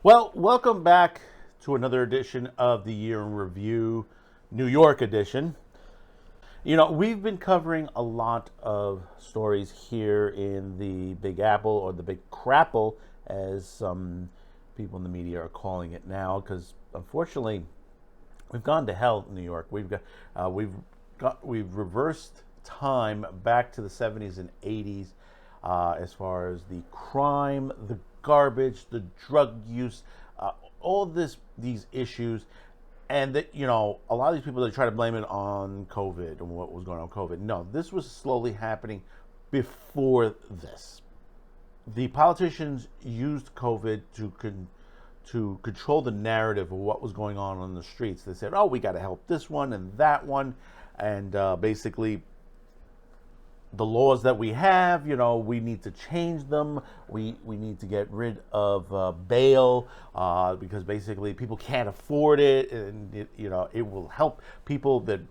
Well, welcome back to another edition of the Year in Review, New York edition. You know, we've been covering a lot of stories here in the Big Apple, or the Big Crapple, as some people in the media are calling it now, because unfortunately, we've gone to hell in New York. We've reversed time back to the 70s and 80s, as far as the crime, the garbage, the drug use, all these issues, and that, you know, a lot of these people, they try to blame it on COVID and what was going on with COVID. No, this was slowly happening before this. The politicians used COVID to control the narrative of what was going on the streets. They said, "Oh, we got to help this one and that one," and basically, the laws that we have, you know, we need to change them. We need to get rid of bail, because basically people can't afford it, and it will help people that,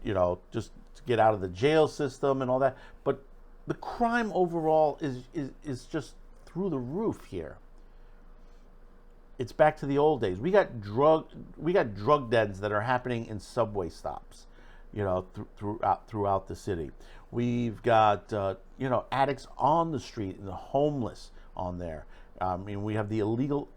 just to get out of the jail system and all that. But the crime overall is just through the roof here. It's back to the old days. We got drug dens that are happening in subway stops, throughout the city. We've got addicts on the street and the homeless on there. We have the illegal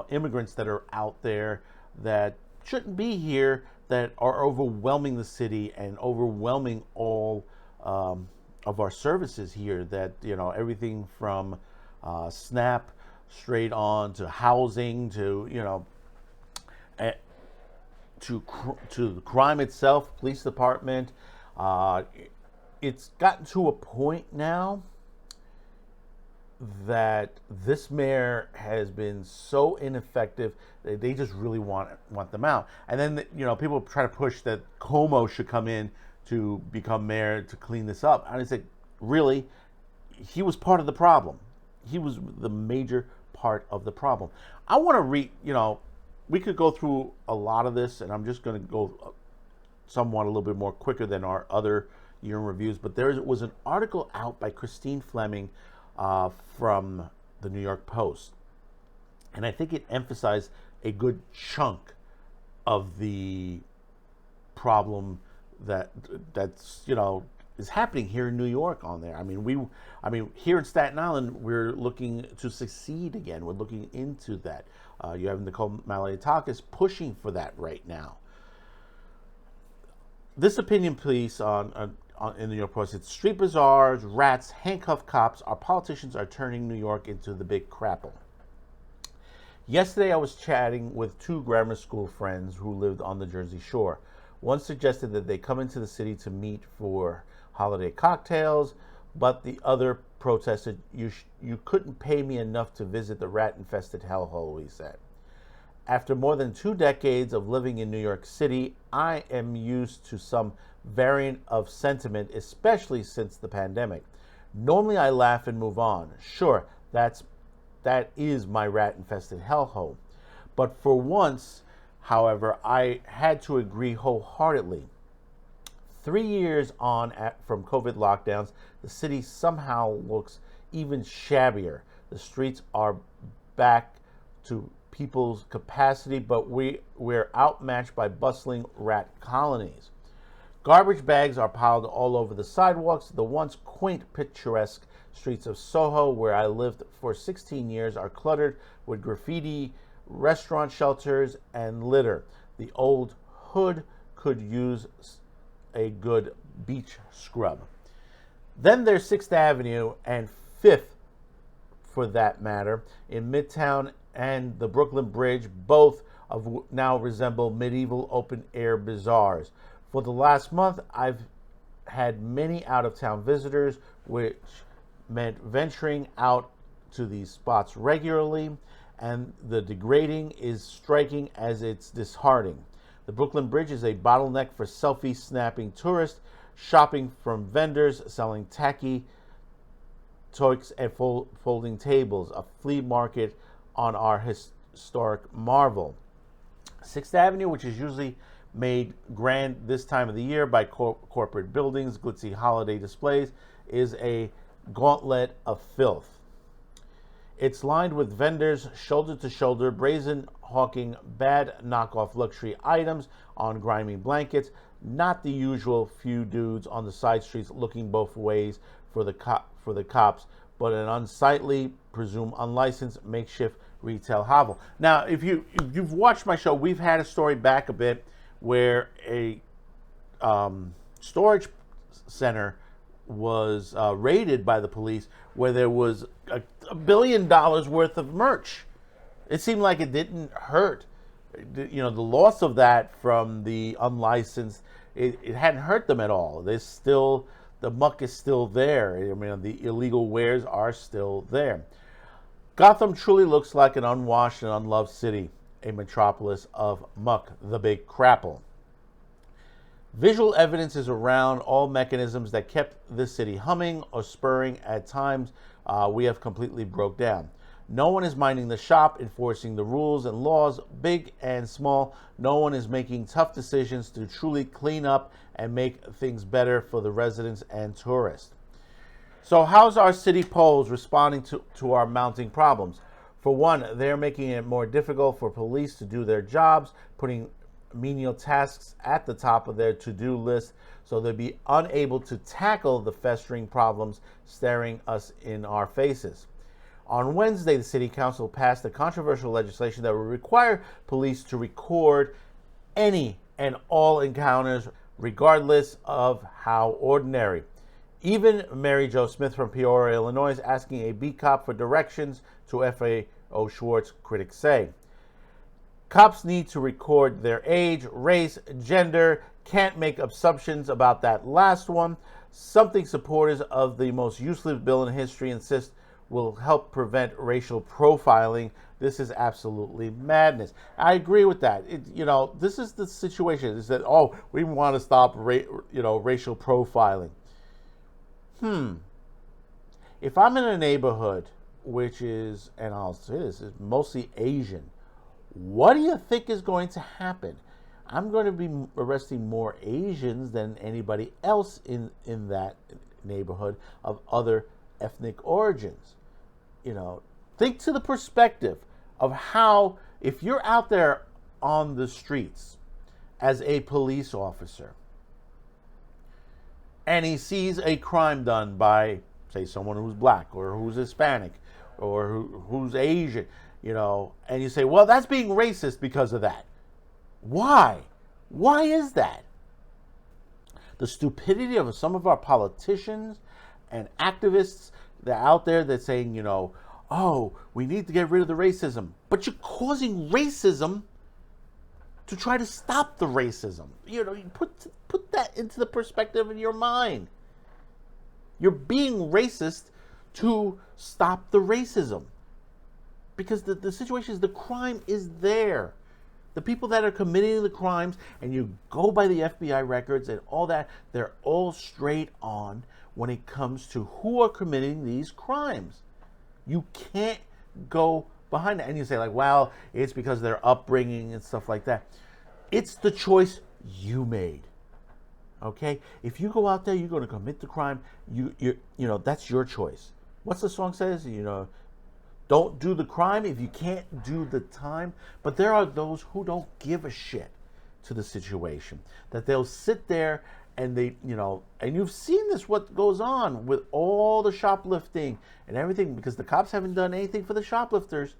immigrants that are out there that shouldn't be here, that are overwhelming the city and overwhelming all of our services here. That everything from SNAP straight on to housing to to the crime itself, police department. It's gotten to a point now that this mayor has been so ineffective that they just really want them out. And then people try to push that Cuomo should come in to become mayor to clean this up. And I said, really, he was part of the problem. He was the major part of the problem. I want to read. We could go through a lot of this, and I'm just going to go somewhat a little bit more quicker than our other year in reviews. But there was an article out by Christine Fleming from the New York Post, and I think it emphasized a good chunk of the problem that's is happening here in New York on there. Here in Staten Island, we're looking to succeed again. We're looking into that. You have Nicole Malliotakis pushing for that right now. This opinion piece in the New York Post, it's street bazaars, rats, handcuffed cops. Our politicians are turning New York into the Big Crapple. Yesterday, I was chatting with two grammar school friends who lived on the Jersey Shore. One suggested that they come into the city to meet for holiday cocktails, but the other protested, you couldn't pay me enough to visit the rat-infested hellhole, he said. After more than 2 decades of living in New York City, I am used to some variant of sentiment, especially since the pandemic. Normally I laugh and move on. Sure, that is my rat-infested hellhole. But for once, however, I had to agree wholeheartedly. 3 years on from COVID lockdowns, the city somehow looks even shabbier. The streets are back to people's capacity, but we're outmatched by bustling rat colonies. Garbage bags are piled all over the sidewalks. The once quaint, picturesque streets of Soho, where I lived for 16 years, are cluttered with graffiti, restaurant shelters, and litter. The old hood could use a good beach scrub. Then there's 6th Avenue and 5th, for that matter, in Midtown, and the Brooklyn Bridge, both of now resemble medieval open-air bazaars. For the last month, I've had many out-of-town visitors, which meant venturing out to these spots regularly, and the degrading is striking as it's disheartening. The Brooklyn Bridge is a bottleneck for selfie-snapping tourists, shopping from vendors selling tacky toys and folding tables, a flea market on our historic marvel. 6th Avenue, which is usually made grand this time of the year by corporate buildings, glitzy holiday displays, is a gauntlet of filth. It's lined with vendors shoulder to shoulder, brazen hawking bad knockoff luxury items on grimy blankets, not the usual few dudes on the side streets looking both ways for the cops, but an unsightly, presumed unlicensed makeshift retail hovel. Now, if you've watched my show, we've had a story back a bit where a storage center was raided by the police, where there was $1 billion worth of merch. It seemed like it didn't hurt. The loss of that from the unlicensed, it hadn't hurt them at all. There's still, the muck is still there. I mean, the illegal wares are still there. Gotham truly looks like an unwashed and unloved city, a metropolis of muck, the Big Crapple. Visual evidence is around all mechanisms that kept this city humming or spurring at times we have completely broke down. No one is minding the shop, enforcing the rules and laws, big and small. No one is making tough decisions to truly clean up and make things better for the residents and tourists. So how's our city polls responding to our mounting problems? For one, they're making it more difficult for police to do their jobs, putting menial tasks at the top of their to-do list, so they'll be unable to tackle the festering problems staring us in our faces. On Wednesday, the City Council passed a controversial legislation that will require police to record any and all encounters, regardless of how ordinary. Even Mary Jo Smith from Peoria, Illinois, is asking a beat cop for directions to FAO Schwarz, critics say. Cops need to record their age, race, gender, can't make assumptions about that last one, something supporters of the most useless bill in history insist will help prevent racial profiling. This is absolutely madness. I agree with that. This is the situation, is that, we want to stop racial profiling. If I'm in a neighborhood which is, and I'll say this, is mostly Asian, what do you think is going to happen? I'm going to be arresting more Asians than anybody else in that neighborhood of other ethnic origins. Think to the perspective of how, if you're out there on the streets as a police officer and he sees a crime done by, say, someone who's black or who's Hispanic or who's Asian, and you say, well, that's being racist because of that. Why? Why is that? The stupidity of some of our politicians and activists that are out there that's saying, we need to get rid of the racism. But you're causing racism to try to stop the racism. You put that into the perspective in your mind. You're being racist to stop the racism. Because the situation is, the crime is there. The people that are committing the crimes, and you go by the FBI records and all that, they're all straight on when it comes to who are committing these crimes. You can't go behind that. And you say, it's because of their upbringing and stuff like that. It's the choice you made. Okay? If you go out there, you're going to commit the crime, that's your choice. What's the song says? Don't do the crime if you can't do the time. But there are those who don't give a shit to the situation. That they'll sit there and and you've seen this, what goes on with all the shoplifting and everything, because the cops haven't done anything for the shoplifters,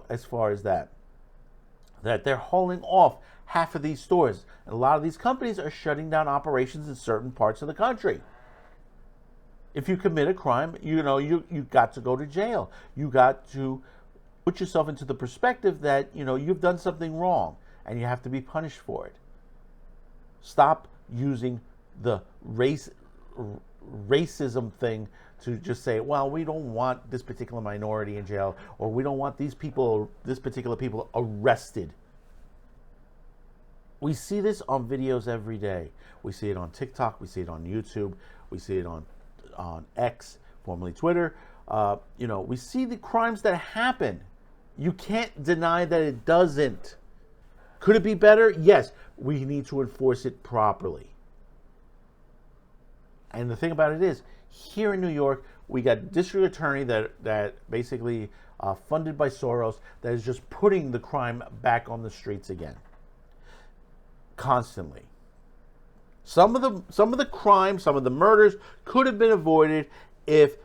as far as that they're hauling off half of these stores. And a lot of these companies are shutting down operations in certain parts of the country. If you commit a crime, you got to go to jail. You got to put yourself into the perspective that, you've done something wrong and you have to be punished for it. Stop using the racism thing to just say, well, we don't want this particular minority in jail, or we don't want this particular people arrested. We see this on videos every day. We see it on TikTok. We see it on YouTube. We see it on X, formerly Twitter. We see the crimes that happen. You can't deny that it doesn't. Could it be better? Yes. We need to enforce it properly. And the thing about it is, here in New York, we got district attorney that basically funded by Soros that is just putting the crime back on the streets again, constantly. Some of the crimes, some of the murders could have been avoided if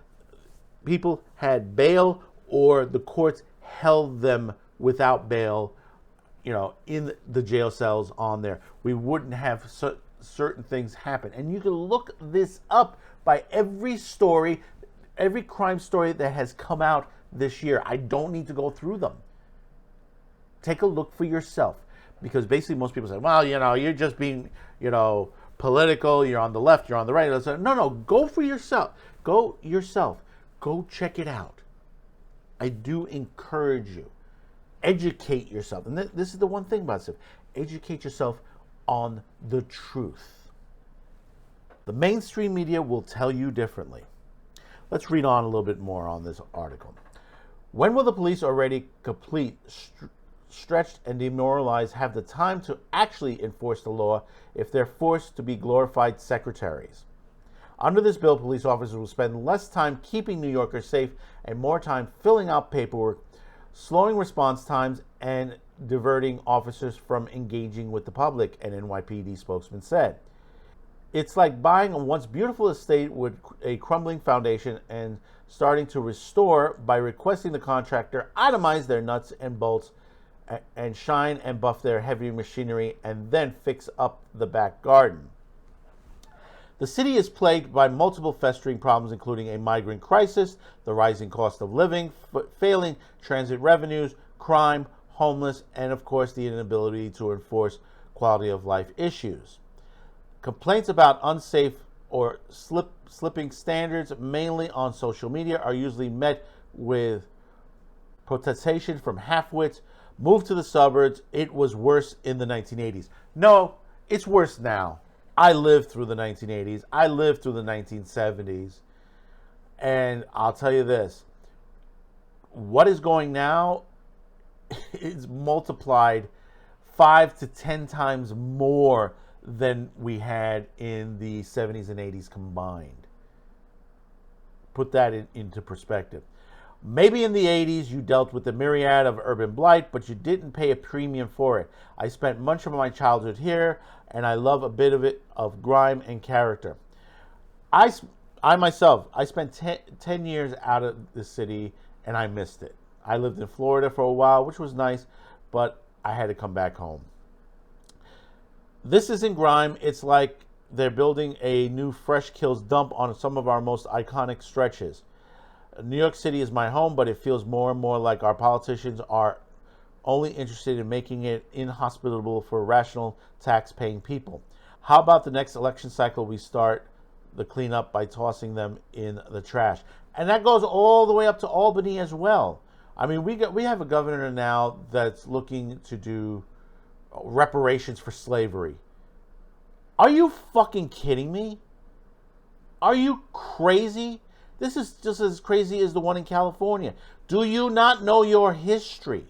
people had bail or the courts held them without bail, in the jail cells on there. We wouldn't have certain things happen. And you can look this up by every story, every crime story that has come out this year. I don't need to go through them. Take a look for yourself. Because basically most people say, well, you're just being, political, you're on the left, you're on the right. No, go for yourself. Go yourself. Go check it out. I do encourage you. Educate yourself. And this is the one thing about stuff. Educate yourself on the truth. The mainstream media will tell you differently. Let's read on a little bit more on this article. When will the police already complete, stretched, and demoralized have the time to actually enforce the law if they're forced to be glorified secretaries? Under this bill, police officers will spend less time keeping New Yorkers safe and more time filling out paperwork, slowing response times, and diverting officers from engaging with the public, an NYPD spokesman said. It's like buying a once beautiful estate with a crumbling foundation and starting to restore by requesting the contractor itemize their nuts and bolts and shine and buff their heavy machinery and then fix up the back garden. The city is plagued by multiple festering problems, including a migrant crisis, the rising cost of living, failing transit revenues, crime, homeless, and of course the inability to enforce quality of life issues. Complaints about unsafe or slipping standards, mainly on social media, are usually met with protestation from half-wits. Move to the suburbs. It was worse in the 1980s. No, it's worse now. I lived through the 1980s. I lived through the 1970s. And I'll tell you this. What is going now is multiplied 5 to 10 times more than we had in the 70s and 80s combined. Put that into perspective. Maybe in the 80s you dealt with the myriad of urban blight, but you didn't pay a premium for it. I spent much of my childhood here, and I love a bit of it, of grime and character. I myself spent 10 years out of the city, and I missed it. I lived in Florida for a while, which was nice, but I had to come back home. This isn't grime. It's like they're building a new Fresh Kills dump on some of our most iconic stretches. New York City is my home, but it feels more and more like our politicians are only interested in making it inhospitable for rational tax-paying people. How about the next election cycle we start the cleanup by tossing them in the trash? And that goes all the way up to Albany as well. I mean, we have a governor now that's looking to do reparations for slavery. Are you fucking kidding me? Are you crazy? This is just as crazy as the one in California. Do you not know your history?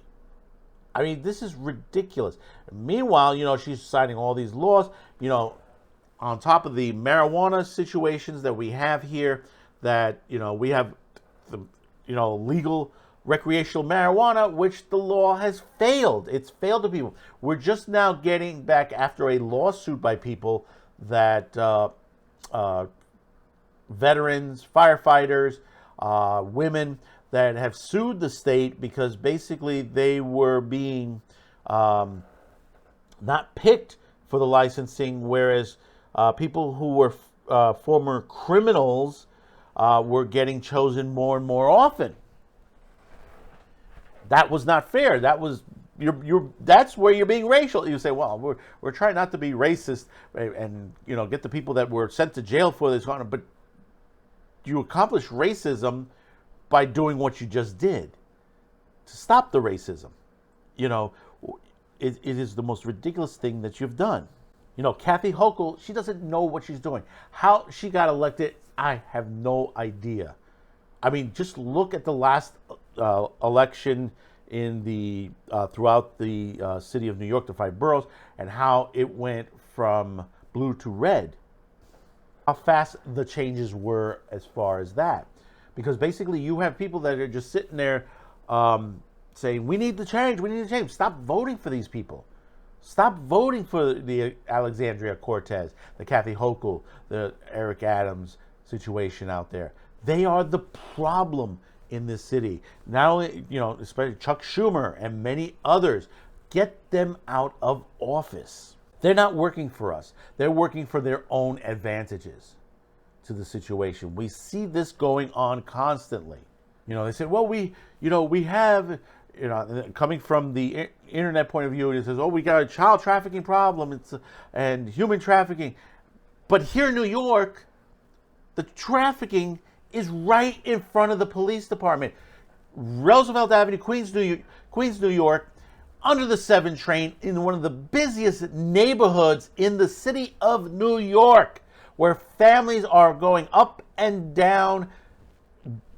I mean, this is ridiculous. Meanwhile, she's signing all these laws, on top of the marijuana situations that we have here, that, we have the, legal recreational marijuana, which the law has failed. It's failed to people. We're just now getting back after a lawsuit by people that veterans, firefighters, women that have sued the state because basically they were being not picked for the licensing, whereas people who were former criminals were getting chosen more and more often. That was not fair. That was that's where you're being racial. You say, well, we're trying not to be racist and get the people that were sent to jail for this, but you accomplish racism by doing what you just did to stop the racism. It is the most ridiculous thing that you've done. Kathy Hochul, she doesn't know what she's doing. How she got elected, I have no idea. I mean, just look at the last election in the throughout the city of New York, the 5 boroughs, and how it went from blue to red. how fast the changes were as far as that. Because basically, you have people that are just sitting there saying, we need to change, we need to change. Stop voting for these people. Stop voting for the Alexandria Cortez, the Kathy Hochul, the Eric Adams situation out there. They are the problem in this city. Not only, especially Chuck Schumer and many others. Get them out of office. They're not working for us. They're working for their own advantages to the situation. We see this going on constantly. They say, well, we have, coming from the internet point of view, it says, oh, we got a child trafficking problem and human trafficking. But here in New York, the trafficking is right in front of the police department. Roosevelt Avenue, Queens, New York, under the 7 train, in one of the busiest neighborhoods in the city of New York, where families are going up and down,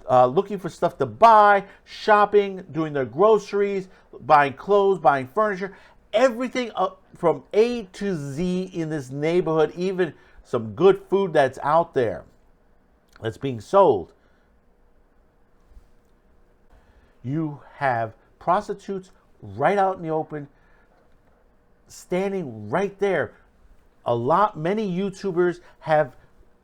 looking for stuff to buy, shopping, doing their groceries, buying clothes, buying furniture, everything up from A to Z in this neighborhood, even some good food that's out there that's being sold. You have prostitutes right out in the open, standing right there. Many YouTubers have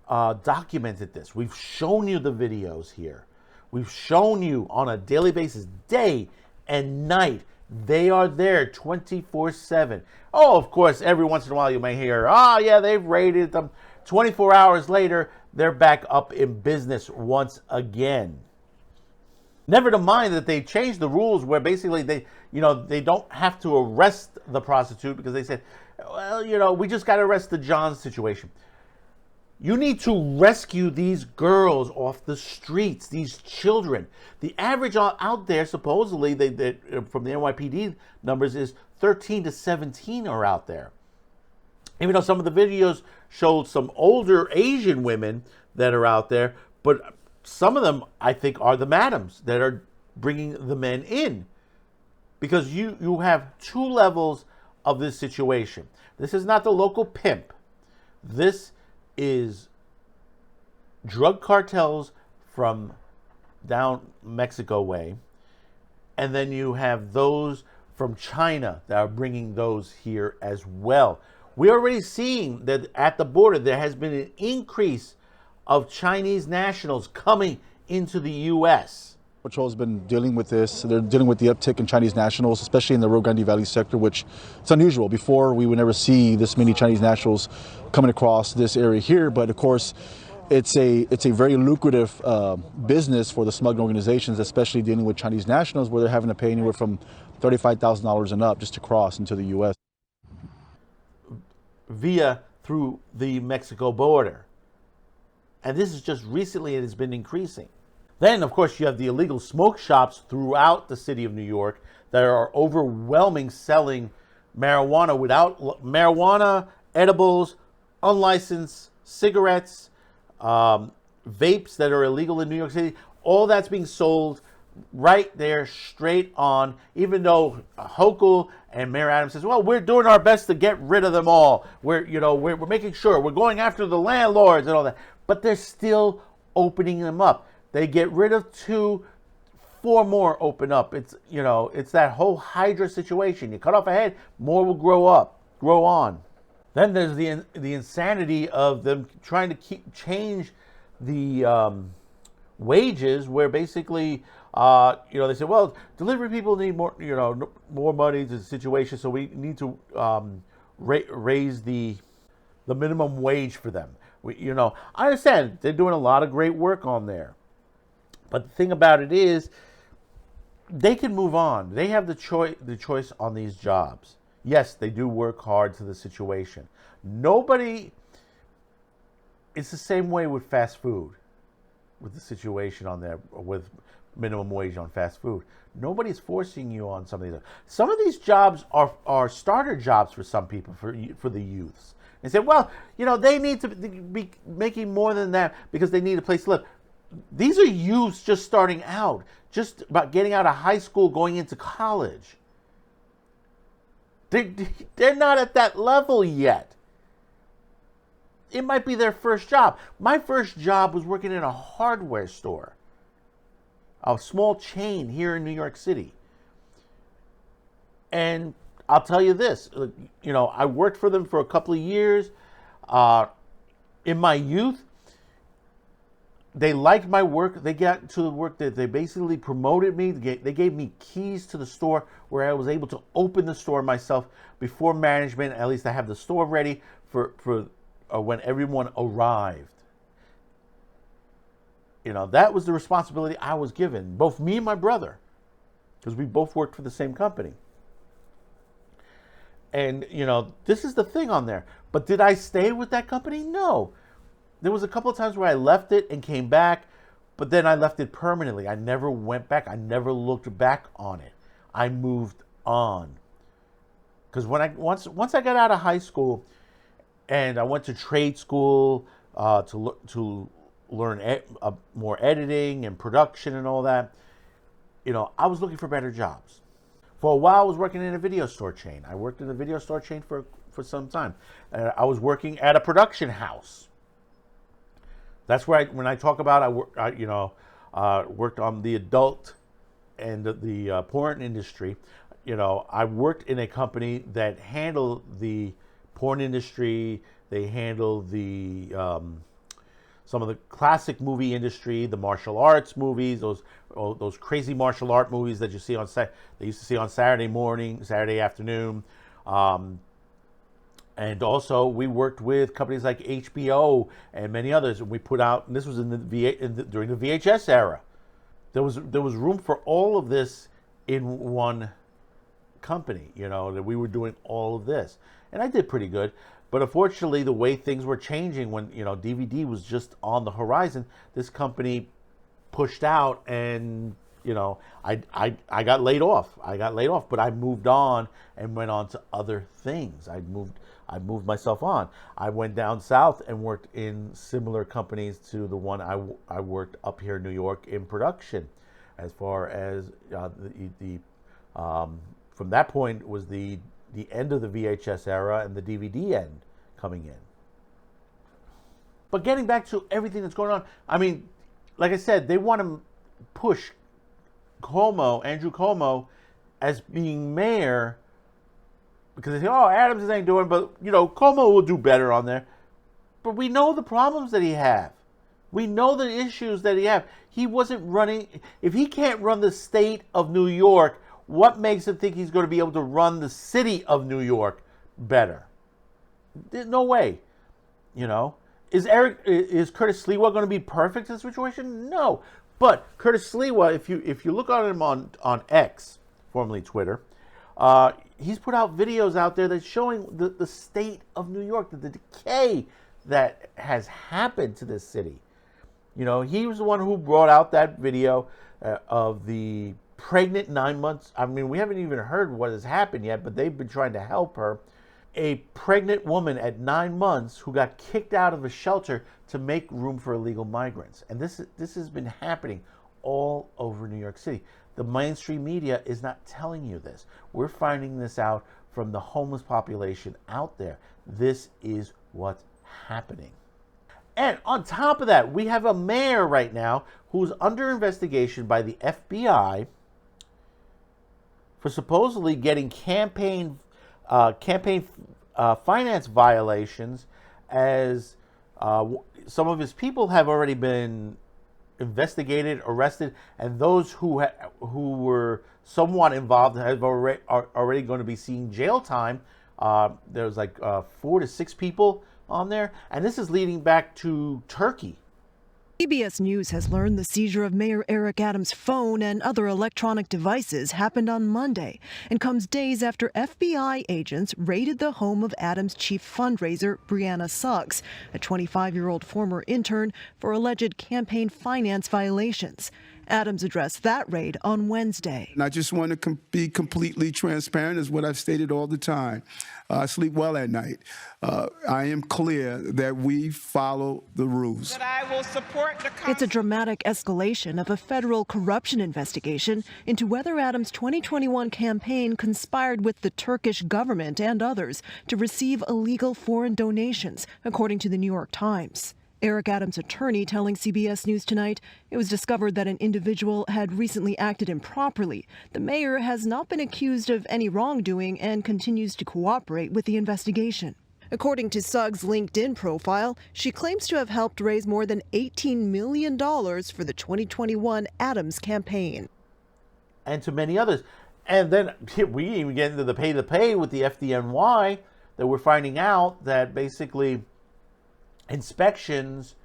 documented this. We've shown you the videos here. We've shown you on a daily basis, day and night. They are there 24/7. Oh, of course, every once in a while you may hear, oh yeah, they've raided them. 24 hours later, they're back up in business once again. Never to mind that they changed the rules where basically they don't have to arrest the prostitute because they said, well, we just got to arrest the John situation. You need to rescue these girls off the streets, these children. The average out there, supposedly, from the NYPD numbers, is 13 to 17 are out there. Even though some of the videos showed some older Asian women that are out there, but some of them, I think, are the madams that are bringing the men in. Because you have 2 levels of this situation. This is not the local pimp. This is drug cartels from down Mexico way. And then you have those from China that are bringing those here as well. We're already seeing that at the border there has been an increase of Chinese nationals coming into the U.S. Patrol has been dealing with this. They're dealing with the uptick in Chinese nationals, especially in the Rio Grande Valley sector, which it's unusual. Before, we would never see this many Chinese nationals coming across this area here. But of course, it's a very lucrative business for the smuggling organizations, especially dealing with Chinese nationals, where they're having to pay anywhere from $35,000 and up just to cross into the U.S. through the Mexico border. And this is just recently, it has been increasing. Then, of course, you have the illegal smoke shops throughout the city of New York that are overwhelming, selling marijuana, edibles, unlicensed cigarettes, vapes that are illegal in New York City. All that's being sold right there, straight on, even though Hochul and Mayor Adams says, well, we're doing our best to get rid of them all. We're making sure we're going after the landlords and all that. But they're still opening them up. They get rid of 2, 4 more open up. It's that whole Hydra situation. You cut off a head, more will grow on. Then there's the insanity of them trying to change the wages, where basically they say, well, delivery people need more more money to the situation, so we need to raise the minimum wage for them. I understand they're doing a lot of great work on there. But the thing about it is, they can move on. They have the choice on these jobs. Yes, they do work hard to the situation. It's the same way with fast food, with the situation on there, with minimum wage on fast food. Nobody's forcing you on some of these. Some of these jobs are starter jobs for some people, for the youths. They say, well, they need to be making more than that because they need a place to live. These are youths just starting out, just about getting out of high school, going into college. They're not at that level yet. It might be their first job. My first job was working in a hardware store, a small chain here in New York City. And I'll tell you this, I worked for them for a couple of years. In my youth, they liked my work. They got to the work that they basically promoted me. They gave me keys to the store where I was able to open the store myself before management. At least I have the store ready for when everyone arrived. That was the responsibility I was given, both me and my brother, because we both worked for the same company. And, this is the thing on there. But did I stay with that company? No. There was a couple of times where I left it and came back, but then I left it permanently. I never went back. I never looked back on it. I moved on. Because once I got out of high school and I went to trade school to learn more editing and production and all that, I was looking for better jobs. For a while, I was working in a video store chain. I worked in a video store chain for some time. I was working at a production house. That's where when I talk about I worked on the adult and the porn industry. I worked in a company that handled the porn industry. They handled the some of the classic movie industry, the martial arts movies, those crazy martial art movies that you see they used to see on Saturday morning, Saturday afternoon. And also, we worked with companies like HBO and many others. And we put out, and this was during the VHS era. There was room for all of this in one company. That we were doing all of this, and I did pretty good. But unfortunately, the way things were changing when DVD was just on the horizon, this company pushed out, and I got laid off. But I moved on and went on to other things. I moved myself on. I went down south and worked in similar companies to the one I worked up here in New York in production. As far as from that point was the end of the VHS era and the DVD end coming in. But getting back to everything that's going on, I mean, like I said, they want to push Andrew Cuomo, as being mayor, because they say, oh, Adams ain't doing, but, Cuomo will do better on there. But we know the problems that he have. We know the issues that he have. He wasn't running. If he can't run the state of New York, what makes him think he's going to be able to run the city of New York better? There's no way. Is Curtis Sliwa going to be perfect in this situation? No. But Curtis Sliwa, if you look at him on X, formerly Twitter, he's put out videos out there that's showing the state of New York, the decay that has happened to this city. He was the one who brought out that video of the pregnant 9 months. I mean, we haven't even heard what has happened yet, but they've been trying to help her. A pregnant woman at 9 months who got kicked out of a shelter to make room for illegal migrants. And this has been happening all over New York City. The mainstream media is not telling you this. We're finding this out from the homeless population out there. This is what's happening. And on top of that, we have a mayor right now who's under investigation by the FBI for supposedly getting campaign finance violations, as some of his people have already been investigated, arrested, and those who were somewhat involved are already going to be seeing jail time. There's like 4 to 6 people on there, and this is leading back to Turkey. CBS News has learned the seizure of Mayor Eric Adams' phone and other electronic devices happened on Monday and comes days after FBI agents raided the home of Adams' chief fundraiser, Brianna Suggs, a 25-year-old former intern, for alleged campaign finance violations. Adams addressed that raid on Wednesday. And I just want to be completely transparent, is what I've stated all the time. I sleep well at night. I am clear that we follow the rules. I will support the It's a dramatic escalation of a federal corruption investigation into whether Adams' 2021 campaign conspired with the Turkish government and others to receive illegal foreign donations, according to the New York Times. Eric Adams' attorney telling CBS News Tonight it was discovered that an individual had recently acted improperly. The mayor has not been accused of any wrongdoing and continues to cooperate with the investigation. According to Suggs' LinkedIn profile, she claims to have helped raise more than $18 million for the 2021 Adams campaign. And to many others. And then we even get into the pay with the FDNY, that we're finding out that basically inspections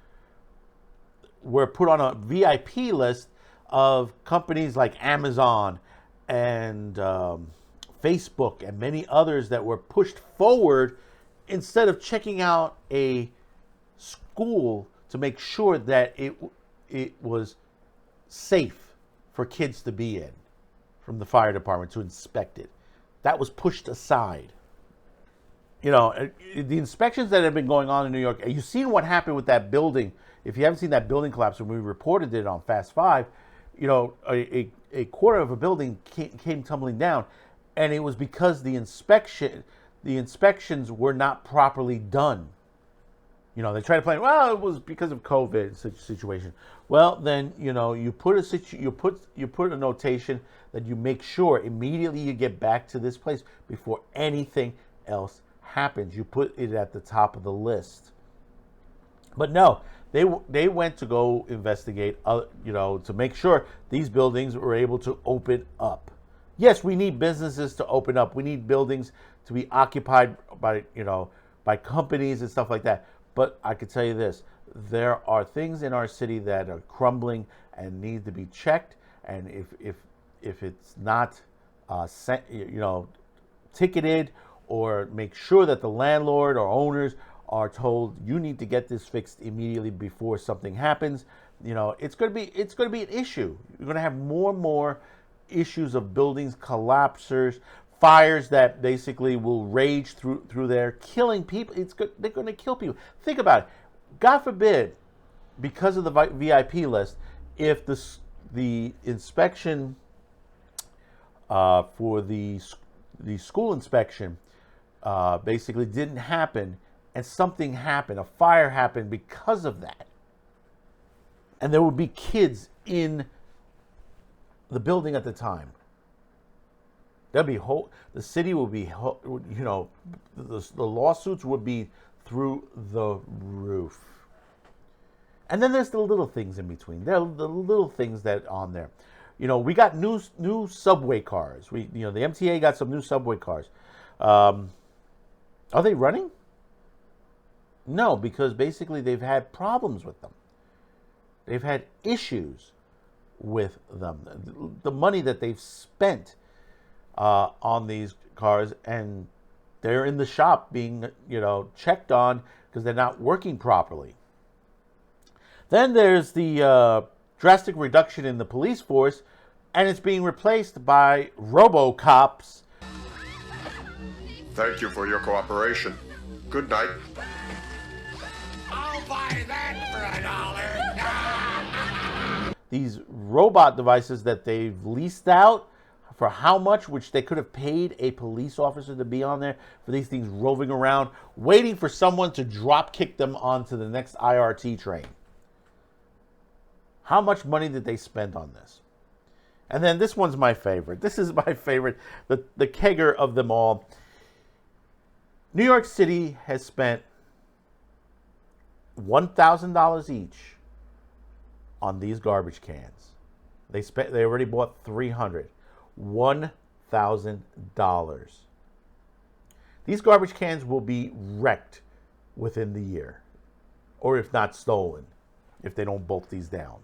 were put on a VIP list of companies like Amazon and Facebook and many others that were pushed forward instead of checking out a school to make sure that it was safe for kids to be in, from the fire department to inspect it. That was pushed aside. You know, the inspections that have been going on in New York, you've seen what happened with that building. If you haven't seen that building collapse, when we reported it on Fast 5, you know, a quarter of a building came tumbling down. And it was because the inspections were not properly done. You know, they try to play, well, it was because of COVID situation. Well, then, you know, you put a notation that you make sure immediately you get back to this place before anything else happens. You put it at the top of the list. But no, they went to go investigate, you know, to make sure these buildings were able to open up. Yes, we need businesses to open up. We need buildings to be occupied by, you know, by companies and stuff like that. But I could tell you this, there are things in our city that are crumbling and need to be checked. And if it's not, you know, ticketed, or make sure that the landlord or owners are told, you need to get this fixed immediately before something happens, you know, it's going to be an issue. You're going to have more and more issues of buildings collapsers, fires that basically will rage through there, killing people. They're going to kill people. Think about it. God forbid, because of the VIP list, if the inspection for the school inspection basically didn't happen, and something happened, a fire happened because of that, and there would be kids in the building at the time, the city would be, you know, the lawsuits would be through the roof. And then there's the little things in between. There are the little things that on there. You know, we got new subway cars. The MTA got some new subway cars. Are they running? No, because basically they've had problems with them. They've had issues with them. The money that they've spent on these cars, and they're in the shop being, you know, checked on because they're not working properly. Then there's the drastic reduction in the police force, and it's being replaced by RoboCops. Thank you for your cooperation. Good night. I'll buy that for $1. These robot devices that they've leased out, for how much, which they could have paid a police officer to be on there, for these things roving around, waiting for someone to drop kick them onto the next IRT train. How much money did they spend on this? And then this one's my favorite. This is my favorite, the kegger of them all. New York City has spent $1,000 each on these garbage cans. They already bought 300. $1,000. These garbage cans will be wrecked within the year, or if not stolen, if they don't bolt these down.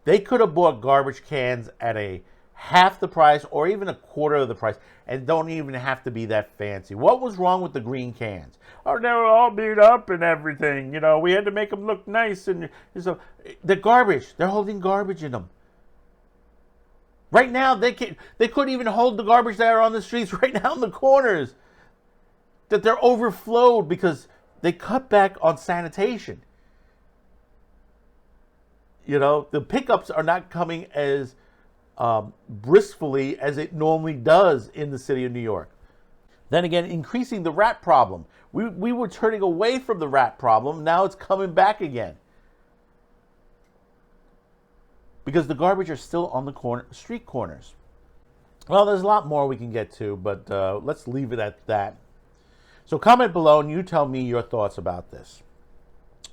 They could have bought garbage cans at a half the price or even a quarter of the price and don't even have to be that fancy. What was wrong with the green cans? Oh, they were all beat up and everything. You know, we had to make them look nice. And so the garbage, they're holding garbage in them. Right now, they couldn't even hold the garbage that are on the streets right now in the corners. That they're overflowed because they cut back on sanitation. You know, the pickups are not coming as briskly as it normally does in the city of New York. Then again, increasing the rat problem. We were turning away from the rat problem. Now it's coming back again. Because the garbage are still on the street corners. Well, there's a lot more we can get to, but let's leave it at that. So comment below and you tell me your thoughts about this.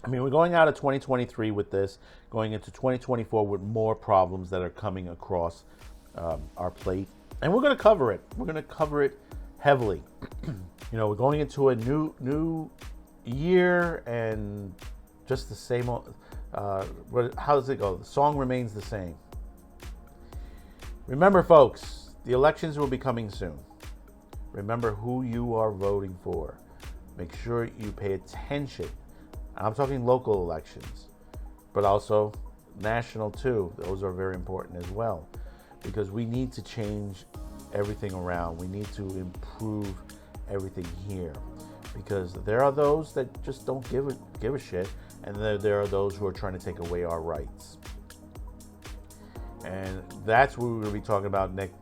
I mean, we're going out of 2023 with this, going into 2024 with more problems that are coming across our plate. And we're going to cover it. We're going to cover it heavily. You know, we're going into a new year and just the same old, how does it go? The song remains the same. Remember, folks, the elections will be coming soon. Remember who you are voting for. Make sure you pay attention. I'm talking local elections, but also national too. Those are very important as well, because we need to change everything around. We need to improve everything here, because there are those that just don't give a shit, and there are those who are trying to take away our rights. And that's what we're going to be talking about next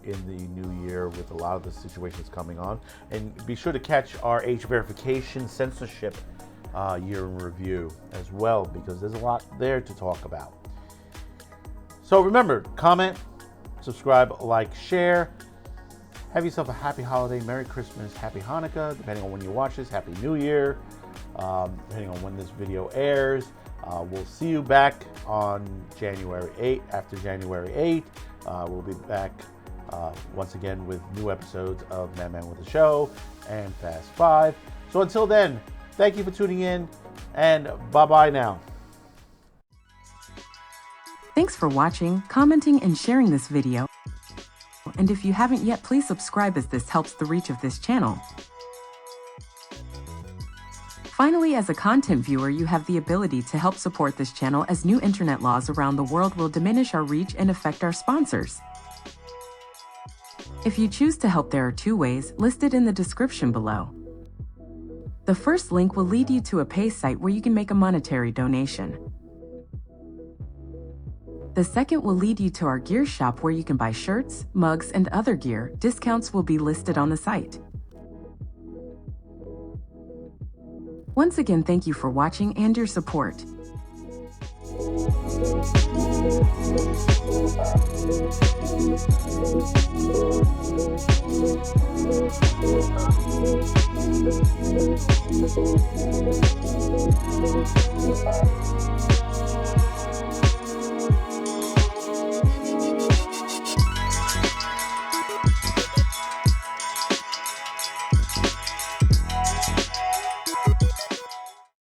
in the new year with a lot of the situations coming on. And be sure to catch our age verification censorship year in review as well, because there's a lot there to talk about. So remember, comment, subscribe, like, share. Have yourself a happy holiday, Merry Christmas, Happy Hanukkah, depending on when you watch this, Happy New Year, depending on when this video airs. We'll see you back on January 8th. After January 8th, we'll be back once again with new episodes of Man with the Show and Fast 5. So until then, thank you for tuning in, and bye-bye now. Thanks for watching, commenting, and sharing this video. And if you haven't yet, please subscribe, as this helps the reach of this channel. Finally, as a content viewer, you have the ability to help support this channel, as new internet laws around the world will diminish our reach and affect our sponsors. If you choose to help, there are two ways listed in the description below. The first link will lead you to a pay site where you can make a monetary donation. The second will lead you to our gear shop where you can buy shirts, mugs, and other gear. Discounts will be listed on the site. Once again, thank you for watching and your support.